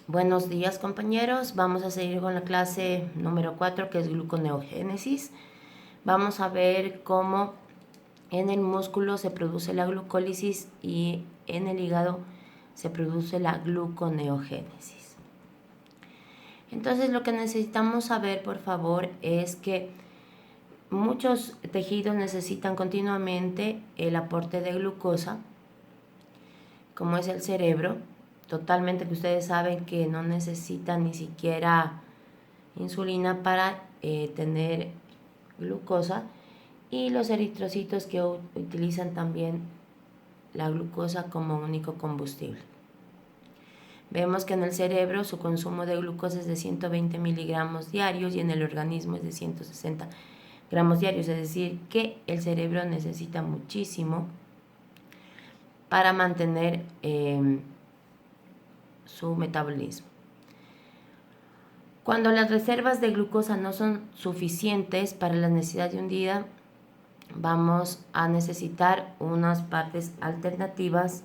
Buenos días, compañeros. Vamos a seguir con la clase número 4, que es gluconeogénesis. Vamos a ver cómo en el músculo se produce la glucólisis y en el hígado se produce la gluconeogénesis. Entonces, lo que necesitamos saber, por favor, es que muchos tejidos necesitan continuamente el aporte de glucosa, como es el cerebro, totalmente, que ustedes saben que no necesitan ni siquiera insulina para tener glucosa, y los eritrocitos que utilizan también la glucosa como único combustible. Vemos que en el cerebro su consumo de glucosa es de 120 miligramos diarios y en el organismo es de 160 gramos diarios, es decir, que el cerebro necesita muchísimo para mantener su metabolismo. Cuando las reservas de glucosa no son suficientes para la necesidad de un día, vamos a necesitar unas partes alternativas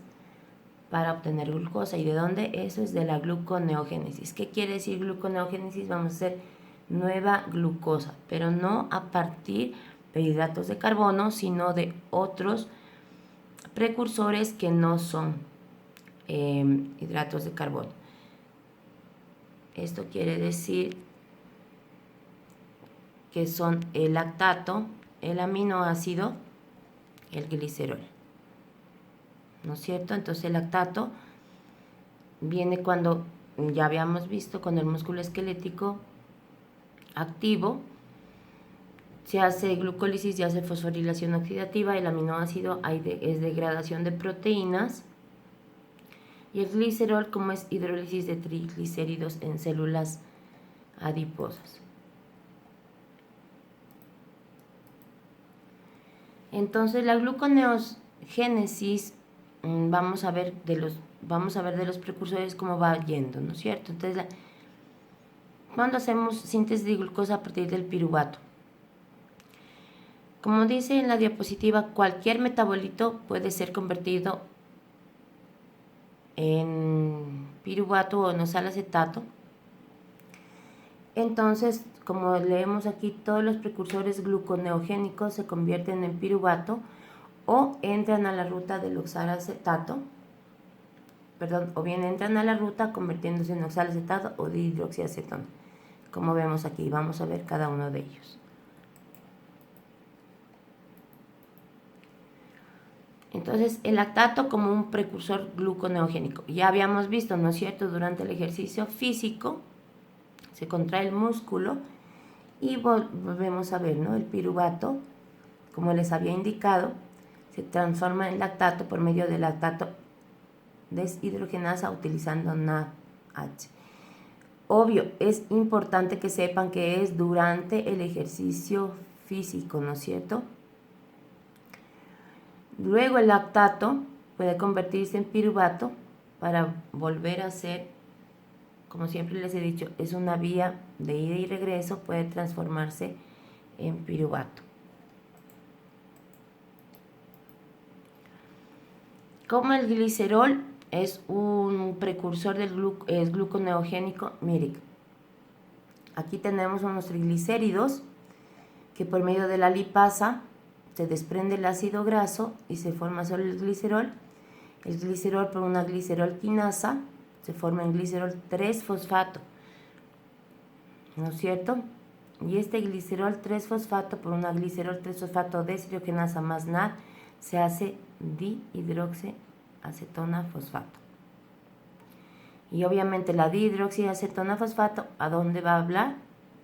para obtener glucosa. ¿Y de dónde? Eso es de la gluconeogénesis. ¿Qué quiere decir gluconeogénesis? Vamos a hacer nueva glucosa, pero no a partir de hidratos de carbono, sino de otros precursores que no son hidratos de carbono. Esto quiere decir que son el lactato, el aminoácido, el glicerol. ¿No es cierto? Entonces el lactato viene cuando, ya habíamos visto, cuando el músculo esquelético activo se hace glucólisis y hace fosforilación oxidativa. El aminoácido es degradación de proteínas. Y el glicerol, como es hidrólisis de triglicéridos en células adiposas. Entonces la gluconeogénesis, vamos a ver de los precursores cómo va yendo, ¿no es cierto? Entonces, cuando hacemos síntesis de glucosa a partir del piruvato, como dice en la diapositiva, cualquier metabolito puede ser convertido en piruvato o en oxalacetato. Entonces, como leemos aquí, todos los precursores gluconeogénicos se convierten en piruvato o entran a la ruta del oxalacetato, o bien entran a la ruta convirtiéndose en oxalacetato o dihidroxiacetona, como vemos aquí. Vamos a ver cada uno de ellos. Entonces, el lactato como un precursor gluconeogénico. Ya habíamos visto, ¿no es cierto?, durante el ejercicio físico se contrae el músculo y volvemos a ver, ¿no? El piruvato, como les había indicado, se transforma en lactato por medio de lactato deshidrogenasa utilizando NADH. Obvio, es importante que sepan que es durante el ejercicio físico, ¿no es cierto? Luego el lactato puede convertirse en piruvato para volver a ser, como siempre les he dicho, es una vía de ida y regreso, puede transformarse en piruvato. Como el glicerol es un precursor del gluconeogénico, miren, aquí tenemos unos triglicéridos que por medio de la lipasa se desprende el ácido graso y se forma solo el glicerol. El glicerol por una glicerol-quinasa se forma en glicerol 3-fosfato, ¿no es cierto? Y este glicerol 3-fosfato por una glicerol 3-fosfato deshidrogenasa más NAD se hace dihidroxiacetona fosfato. Y obviamente la dihidroxiacetona fosfato, ¿a dónde va a hablar?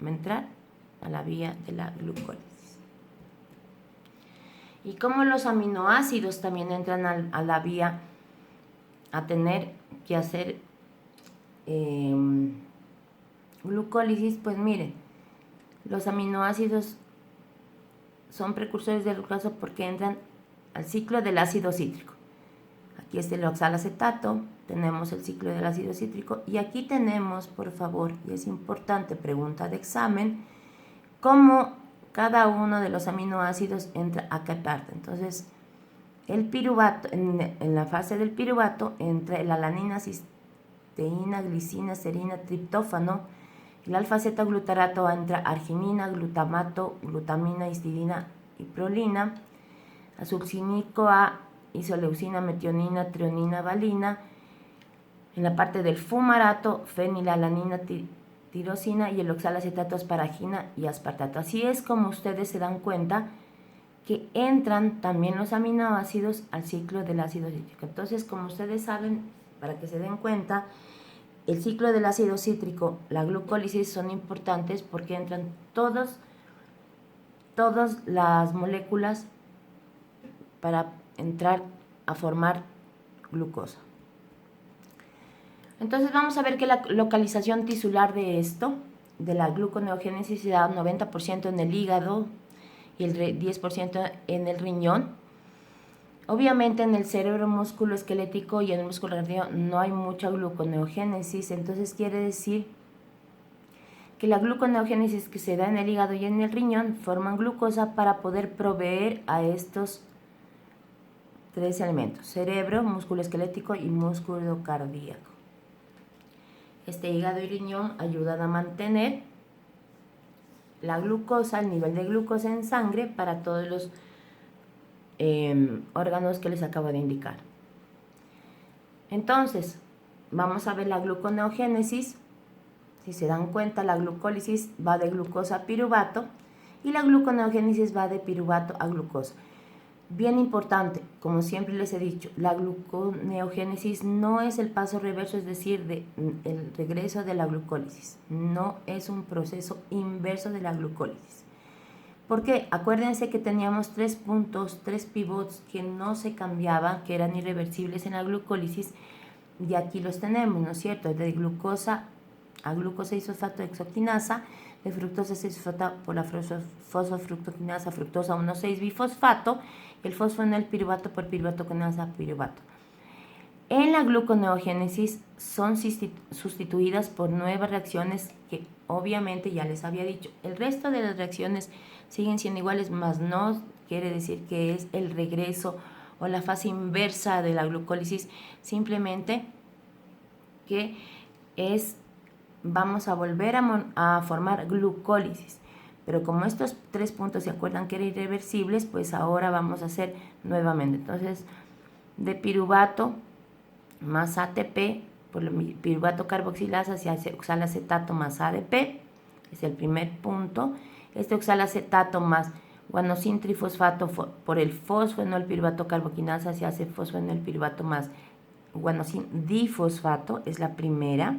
Va a entrar a la vía de la glucólisis. Y como los aminoácidos también entran a la vía a tener que hacer glucólisis, pues miren, los aminoácidos son precursores de glucosa porque entran al ciclo del ácido cítrico. Aquí es el oxalacetato, tenemos el ciclo del ácido cítrico y aquí tenemos, por favor, y es importante, pregunta de examen, cómo cada uno de los aminoácidos entra a qué parte. Entonces, el piruvato, en la fase del piruvato entra la alanina teína, glicina, serina, triptófano. El alfa-zeta-glutarato entra arginina, glutamato, glutamina, histidina y prolina. Azulcínico A, isoleucina, metionina, treonina, valina. En la parte del fumarato, fenilalanina, tirosina y el oxalacetato, asparagina y aspartato. Así es como ustedes se dan cuenta que entran también los aminoácidos al ciclo del ácido cítrico. Entonces, como ustedes saben, para que se den cuenta, el ciclo del ácido cítrico, la glucólisis son importantes porque entran todas las moléculas para entrar a formar glucosa. Entonces vamos a ver que la localización tisular de esto, de la gluconeogénesis, se da 90% en el hígado y el 10% en el riñón. Obviamente en el cerebro músculo esquelético y en el músculo cardíaco no hay mucha gluconeogénesis, entonces quiere decir que la gluconeogénesis que se da en el hígado y en el riñón forman glucosa para poder proveer a estos tres elementos: cerebro, músculo esquelético y músculo cardíaco. Este hígado y riñón ayudan a mantener la glucosa, el nivel de glucosa en sangre para todos los órganos que les acabo de indicar. Entonces, vamos a ver la gluconeogénesis. Si se dan cuenta, la glucólisis va de glucosa a piruvato y la gluconeogénesis va de piruvato a glucosa. Bien importante, como siempre les he dicho, la gluconeogénesis no es el paso reverso, es decir, el regreso de la glucólisis. No es un proceso inverso de la glucólisis. Porque acuérdense que teníamos 3 puntos, 3 pivots que no se cambiaban, que eran irreversibles en la glucólisis, y aquí los tenemos, ¿no es cierto? De glucosa a glucosa isofosfato hexoquinasa, de fructosa 6-fosfato por la fosfofructoquinasa, fructosa 1,6-bifosfato, el fosfonil piruvato por piruvato quinasa piruvato. En la gluconeogénesis son sustituidas por nuevas reacciones que obviamente ya les había dicho. El resto de las reacciones siguen siendo iguales, mas no quiere decir que es el regreso o la fase inversa de la glucólisis, simplemente que vamos a volver a formar glucólisis. Pero como estos 3 puntos se acuerdan que eran irreversibles, pues ahora vamos a hacer nuevamente. Entonces, de piruvato más ATP, por el piruvato carboxilasa se hace oxalacetato más ADP, es el primer punto. Este oxalacetato más guanosin trifosfato por el fosfonol piruvato carboquinasa se hace fosfonol piruvato más guanosin difosfato, es la primera.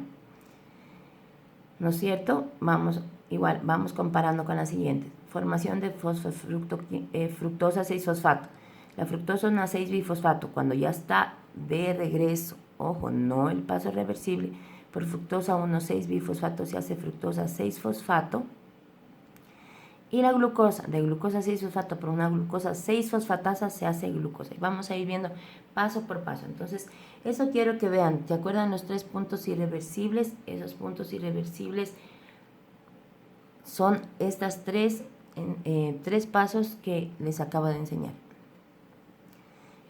¿No es cierto? Vamos comparando con la siguiente. Formación de fructosa 6-fosfato. La fructosa 1,6-bifosfato, cuando ya está de regreso, ojo, no el paso reversible, por fructosa 1,6-bifosfato se hace fructosa 6-fosfato. Y la glucosa, de glucosa 6-fosfato por una glucosa 6-fosfatasa se hace glucosa. Y vamos a ir viendo paso por paso. Entonces, eso quiero que vean. ¿Se acuerdan los 3 puntos irreversibles? Esos puntos irreversibles son estas 3 pasos que les acabo de enseñar.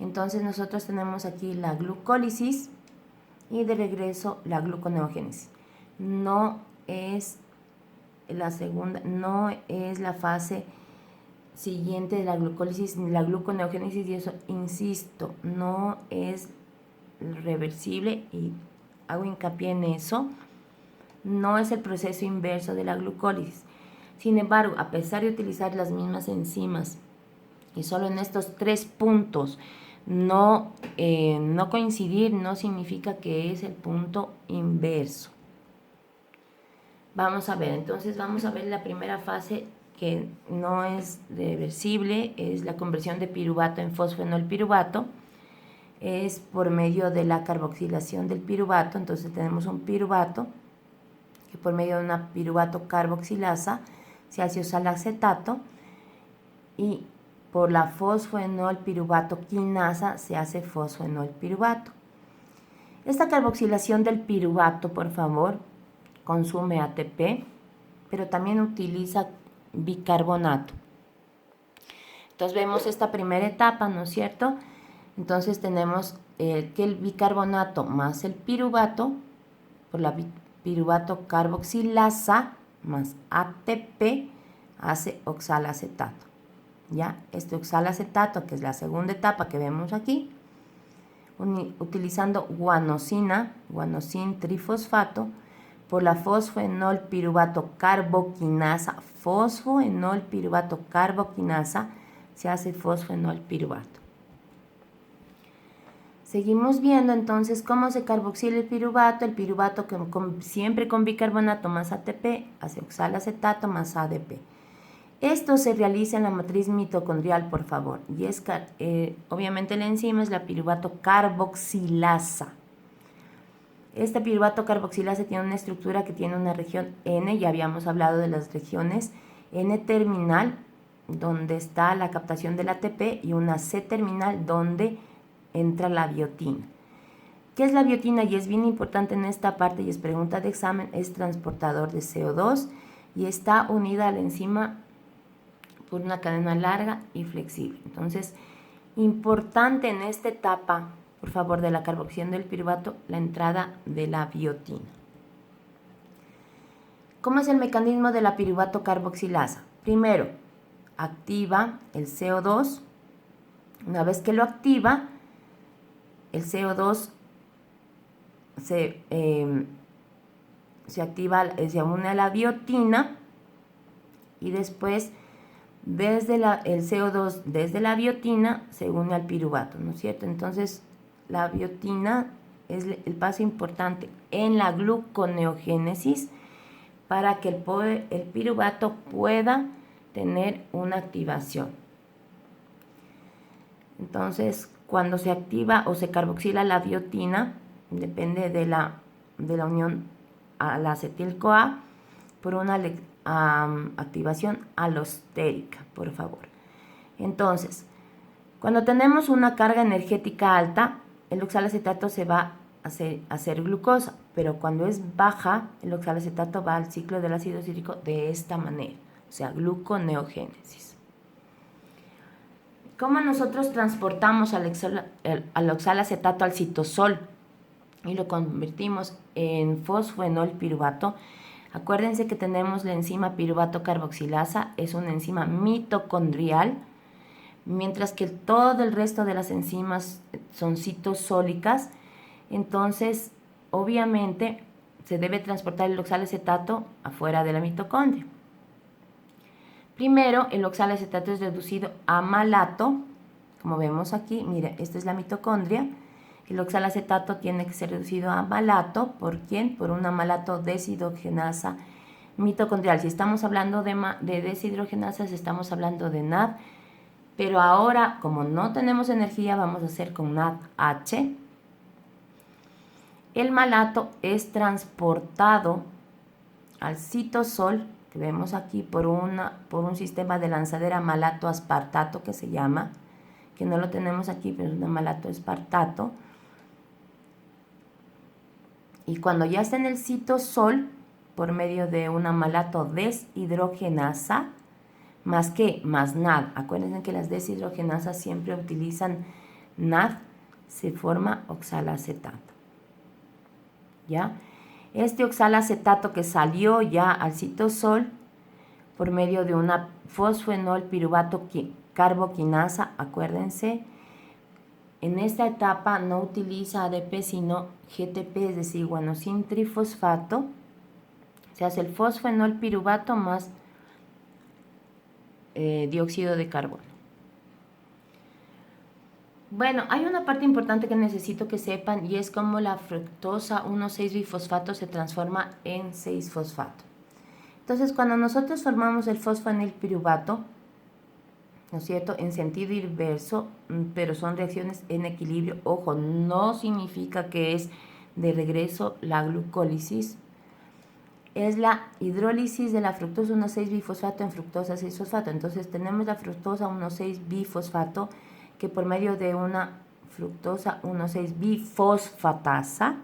Entonces, nosotros tenemos aquí la glucólisis y de regreso la gluconeogénesis. No es la segunda, no es la fase siguiente de la glucólisis ni la gluconeogénesis, y eso, insisto, no es reversible y hago hincapié en eso. No es el proceso inverso de la glucólisis. Sin embargo, a pesar de utilizar las mismas enzimas y solo en estos 3 puntos no coincidir, no significa que es el punto inverso. Vamos a ver, entonces vamos a ver la primera fase que no es reversible, es la conversión de piruvato en fosfonol piruvato. Es por medio de la carboxilación del piruvato. Entonces tenemos un piruvato que por medio de una piruvato carboxilasa se hace oxalacetato, y por la fosfonol piruvato quinasa se hace fosfonol piruvato. Esta carboxilación del piruvato, por favor, consume ATP, pero también utiliza bicarbonato. Entonces vemos esta primera etapa, ¿no es cierto? Entonces tenemos que el bicarbonato más el piruvato por la piruvato carboxilasa más ATP hace oxalacetato. ¿Ya? Este oxalacetato, que es la segunda etapa que vemos aquí, utilizando guanosina, guanosin trifosfato, por la fosfoenol piruvato carboquinasa, se hace fosfoenol piruvato. Seguimos viendo entonces cómo se carboxila el piruvato que siempre con bicarbonato más ATP hace oxalacetato más ADP. Esto se realiza en la matriz mitocondrial, por favor, y es obviamente la enzima es la piruvato carboxilasa. Esta piruvato carboxilasa tiene una estructura que tiene una región N, ya habíamos hablado de las regiones N terminal, donde está la captación del ATP, y una C terminal, donde entra la biotina. ¿Qué es la biotina? Y es bien importante en esta parte, y es pregunta de examen, es transportador de CO2 y está unida a la enzima por una cadena larga y flexible. Entonces, importante en esta etapa, por favor, de la carboxilación del piruvato, la entrada de la biotina. ¿Cómo es el mecanismo de la piruvato carboxilasa? Primero, activa el CO2. Una vez que lo activa, el CO2 se activa, se une a la biotina, y después desde el CO2 desde la biotina se une al piruvato, ¿no es cierto? Entonces la biotina es el paso importante en la gluconeogénesis para que el piruvato pueda tener una activación. Entonces, cuando se activa o se carboxila la biotina, depende de la unión a la acetil-CoA por una activación alostérica, por favor. Entonces, cuando tenemos una carga energética alta, el oxalacetato se va a hacer glucosa, pero cuando es baja, el oxalacetato va al ciclo del ácido cítrico de esta manera, o sea, gluconeogénesis. ¿Cómo nosotros transportamos al oxalacetato al citosol y lo convertimos en fosfoenol piruvato? Acuérdense que tenemos la enzima piruvato carboxilasa, es una enzima mitocondrial, mientras que todo el resto de las enzimas son citosólicas. Entonces, obviamente, se debe transportar el oxalacetato afuera de la mitocondria. Primero, el oxalacetato es reducido a malato, como vemos aquí. Mira, esta es la mitocondria. El oxalacetato tiene que ser reducido a malato. ¿Por quién? Por una malato deshidrogenasa mitocondrial. Si estamos hablando de deshidrogenasas, estamos hablando de NAD. Pero ahora, como no tenemos energía, vamos a hacer con NADH. El malato es transportado al citosol, que vemos aquí, por un sistema de lanzadera malato-aspartato que se llama, que no lo tenemos aquí, pero es un malato-aspartato. Y cuando ya está en el citosol, por medio de una malato deshidrogenasa, más NAD. Acuérdense que las deshidrogenasas siempre utilizan NAD, se forma oxalacetato. ¿Ya? Este oxalacetato que salió ya al citosol por medio de una fosfoenol piruvato carboquinasa, acuérdense, en esta etapa no utiliza ADP sino GTP, es decir, guanosin trifosfato. Se hace el fosfoenol piruvato más dióxido de carbono. Bueno, hay una parte importante que necesito que sepan, y es cómo la fructosa 1,6-bifosfato se transforma en 6-fosfato. Entonces, cuando nosotros formamos el fosfoenil piruvato, ¿no es cierto?, en sentido inverso, pero son reacciones en equilibrio. Ojo, no significa que es de regreso la glucólisis. Es la hidrólisis de la fructosa 1,6-bifosfato en fructosa 6-fosfato. Entonces, tenemos la fructosa 1,6-bifosfato que por medio de una fructosa 1,6-bifosfatasa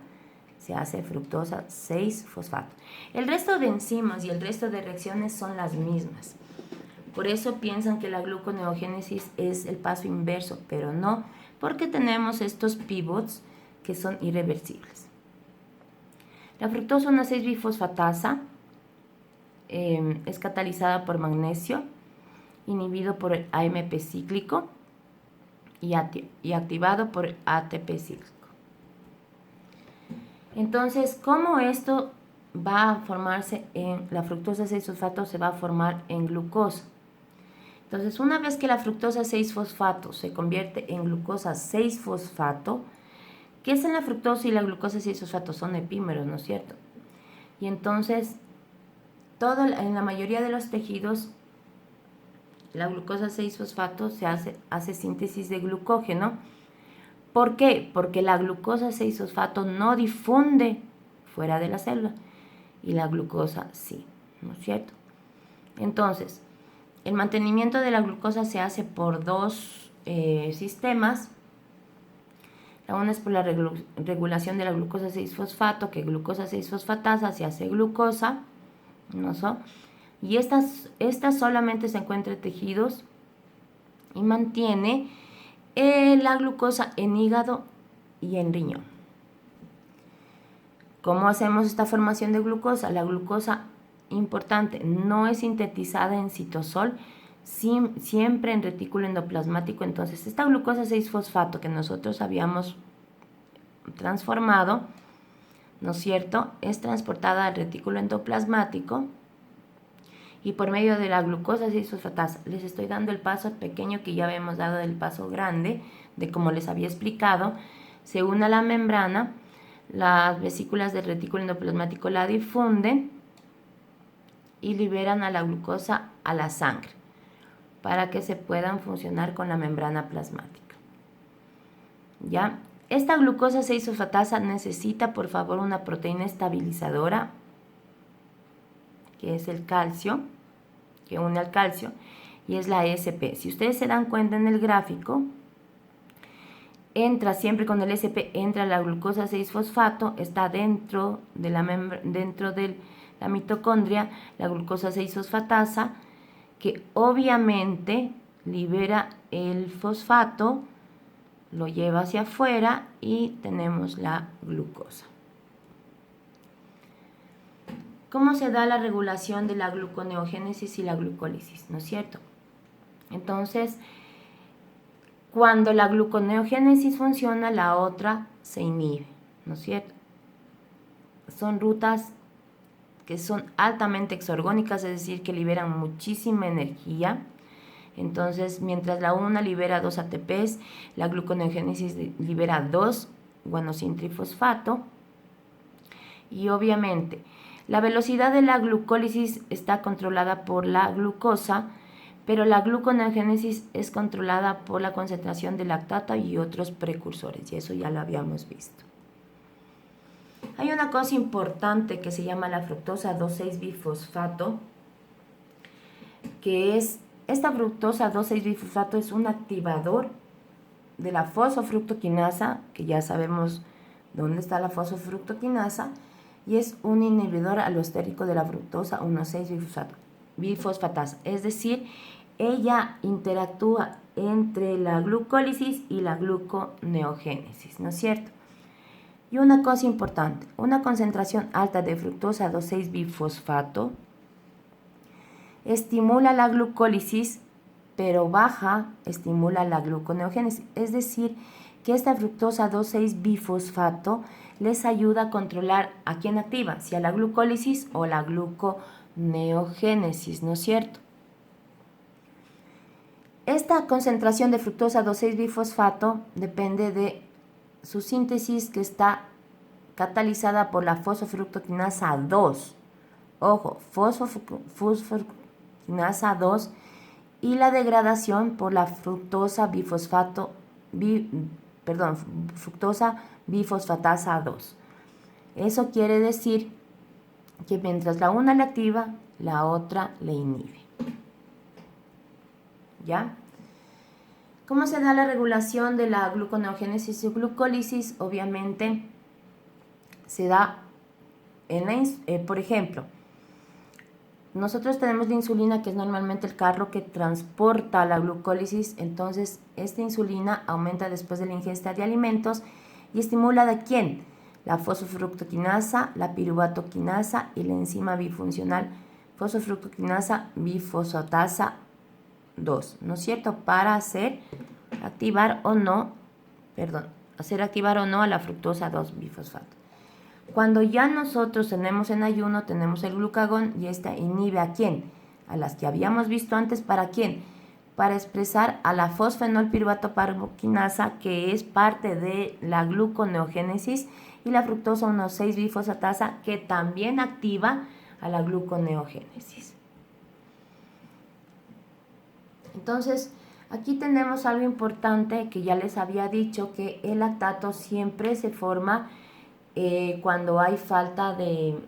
se hace fructosa 6-fosfato. El resto de enzimas y el resto de reacciones son las mismas. Por eso piensan que la gluconeogénesis es el paso inverso, pero no, porque tenemos estos pivots que son irreversibles. La fructosa 1,6-bifosfatasa es catalizada por magnesio, inhibido por el AMP cíclico y activado por ATP cíclico. Entonces, ¿cómo esto va a formarse en la fructosa 6-fosfato? Se va a formar en glucosa. Entonces, una vez que la fructosa 6-fosfato se convierte en glucosa 6-fosfato, ¿qué es en la fructosa y la glucosa 6-fosfato? Son epímeros, ¿no es cierto? Y entonces, en la mayoría de los tejidos, la glucosa 6-fosfato hace síntesis de glucógeno. ¿Por qué? Porque la glucosa 6-fosfato no difunde fuera de la célula y la glucosa sí, ¿no es cierto? Entonces, el mantenimiento de la glucosa se hace por dos sistemas. La una es por la regulación de la glucosa 6-fosfato, que glucosa 6-fosfatasa se hace glucosa, ¿no? Y esta solamente se encuentra en tejidos y mantiene la glucosa en hígado y en riñón. ¿Cómo hacemos esta formación de glucosa? La glucosa, importante, no es sintetizada en citosol, siempre en retículo endoplasmático. Entonces, esta glucosa 6-fosfato que nosotros habíamos transformado, ¿no es cierto?, es transportada al retículo endoplasmático y por medio de la glucosa 6-fosfatasa, les estoy dando el paso pequeño que ya habíamos dado del paso grande, de como les había explicado, se une a la membrana, las vesículas del retículo endoplasmático la difunden y liberan a la glucosa a la sangre para que se puedan funcionar con la membrana plasmática. ¿Ya? Esta glucosa 6-fosfatasa necesita, por favor, una proteína estabilizadora, que es el calcio, que une al calcio, y es la SP. Si ustedes se dan cuenta en el gráfico, entra siempre con el SP, entra la glucosa 6-fosfato, está dentro de la mitocondria, la glucosa 6-fosfatasa, que obviamente libera el fosfato, lo lleva hacia afuera y tenemos la glucosa. ¿Cómo se da la regulación de la gluconeogénesis y la glucólisis? ¿No es cierto? Entonces, cuando la gluconeogénesis funciona, la otra se inhibe, ¿no es cierto? Son rutas que son altamente exergónicas, es decir, que liberan muchísima energía. Entonces, mientras la una libera 2 ATPs, la gluconeogénesis libera 2 guanosin-trifosfato. Y obviamente, la velocidad de la glucólisis está controlada por la glucosa, pero la gluconeogénesis es controlada por la concentración de lactato y otros precursores, y eso ya lo habíamos visto. Hay una cosa importante que se llama la fructosa 2,6-bifosfato, que es, esta fructosa 2,6-bifosfato es un activador de la fosfofructoquinasa, que ya sabemos dónde está la fosfofructoquinasa, y es un inhibidor alostérico de la fructosa 1,6-bifosfatasa, es decir, ella interactúa entre la glucólisis y la gluconeogénesis, ¿no es cierto? Y una cosa importante, una concentración alta de fructosa 2,6-bifosfato estimula la glucólisis, pero baja estimula la gluconeogénesis, es decir, que esta fructosa 2,6-bifosfato les ayuda a controlar a quién activa, si a la glucólisis o la gluconeogénesis, ¿no es cierto? Esta concentración de fructosa 2,6-bifosfato depende de su síntesis, que está catalizada por la fosfofructoquinasa 2. Ojo, fosfofructoquinasa 2, y la degradación por la fructosa fructosa bifosfatasa 2. Eso quiere decir que mientras la una le activa, la otra le inhibe. ¿Ya? ¿Cómo se da la regulación de la gluconeogénesis y glucólisis? Obviamente se da por ejemplo, nosotros tenemos la insulina, que es normalmente el carro que transporta la glucólisis. Entonces, esta insulina aumenta después de la ingesta de alimentos y estimula ¿de quién? la fosfofructoquinasa, la piruvatoquinasa y la enzima bifuncional fosfofructoquinasa bifosfatasa 2, ¿no es cierto? Para hacer activar o no a la fructosa 2 bifosfato. Cuando ya nosotros tenemos en ayuno, tenemos el glucagón y esta inhibe ¿a quién? A las que habíamos visto antes, ¿para quién? Para expresar a la fosfenolpiruvatoparvoquinasa, que es parte de la gluconeogénesis, y la fructosa 1,6 bifosfatasa, que también activa a la gluconeogénesis. Entonces, aquí tenemos algo importante que ya les había dicho, que el lactato siempre se forma cuando hay falta de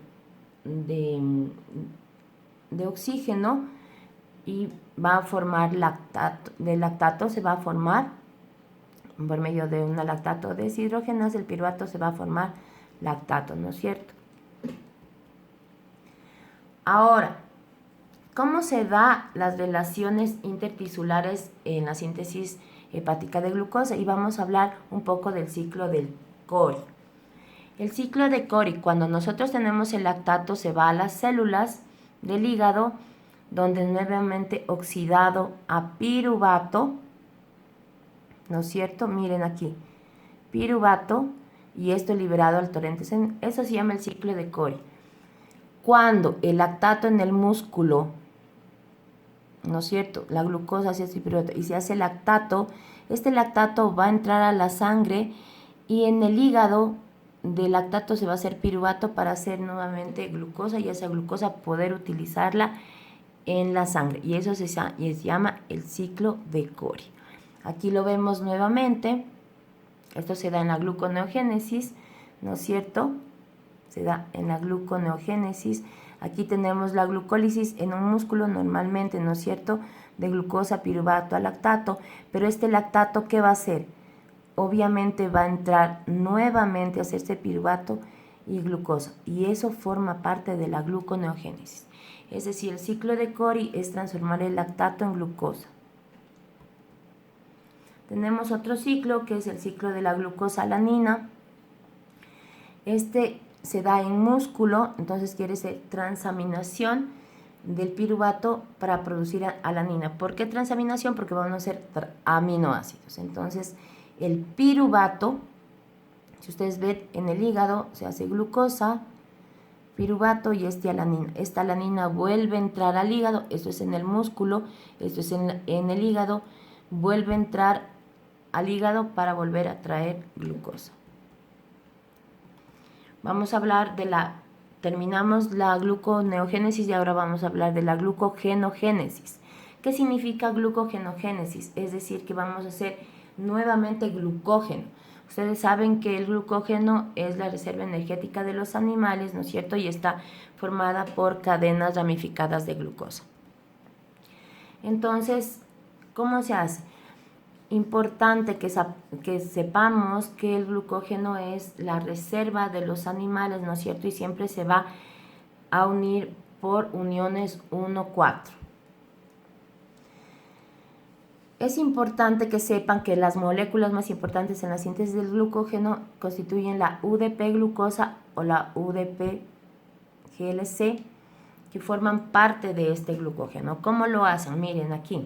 oxígeno, y va a formar lactato. Del lactato se va a formar por medio de una lactato deshidrogenasa, el piruvato se va a formar lactato, ¿no es cierto? Ahora, ¿cómo se dan las relaciones intertisulares en la síntesis hepática de glucosa? Y vamos a hablar un poco del ciclo del Cori. El ciclo de Cori, cuando nosotros tenemos el lactato, se va a las células del hígado, donde nuevamente oxidado a piruvato, ¿no es cierto? Miren aquí, piruvato, y esto liberado al torrente. Eso se llama el ciclo de Cori. Cuando el lactato en el músculo, ¿no es cierto? La glucosa se hace piruvato y se hace lactato, este lactato va a entrar a la sangre, y en el hígado del lactato se va a hacer piruvato para hacer nuevamente glucosa, y esa glucosa poder utilizarla en la sangre, y eso se llama el ciclo de Cori. Aquí lo vemos nuevamente, esto se da en la gluconeogénesis, ¿no es cierto? Se da en la gluconeogénesis. Aquí tenemos la glucólisis en un músculo normalmente, ¿no es cierto?, de glucosa, piruvato a lactato, pero este lactato, ¿qué va a hacer? Obviamente va a entrar nuevamente a hacerse piruvato y glucosa, y eso forma parte de la gluconeogénesis. Es decir, el ciclo de Cori es transformar el lactato en glucosa. Tenemos otro ciclo, que es el ciclo de la glucosalanina. Este se da en músculo, entonces quiere ser transaminación del piruvato para producir alanina. ¿Por qué transaminación? Porque van a ser aminoácidos. Entonces, el piruvato, si ustedes ven en el hígado, se hace glucosa, piruvato y alanina. Esta alanina vuelve a entrar al hígado, esto es en el músculo, esto es en el hígado, vuelve a entrar al hígado para volver a traer glucosa. Vamos a hablar terminamos la gluconeogénesis y ahora vamos a hablar de la glucogenogénesis. ¿Qué significa glucogenogénesis? Es decir, que vamos a hacer nuevamente glucógeno. Ustedes saben que el glucógeno es la reserva energética de los animales, ¿no es cierto? Y está formada por cadenas ramificadas de glucosa. Entonces, ¿cómo se hace? Importante que sepamos que el glucógeno es la reserva de los animales, ¿no es cierto? Y siempre se va a unir por uniones 1,4. Es importante que sepan que las moléculas más importantes en la síntesis del glucógeno constituyen la UDP-glucosa o la UDP-GLC, que forman parte de este glucógeno. ¿Cómo lo hacen? Miren aquí.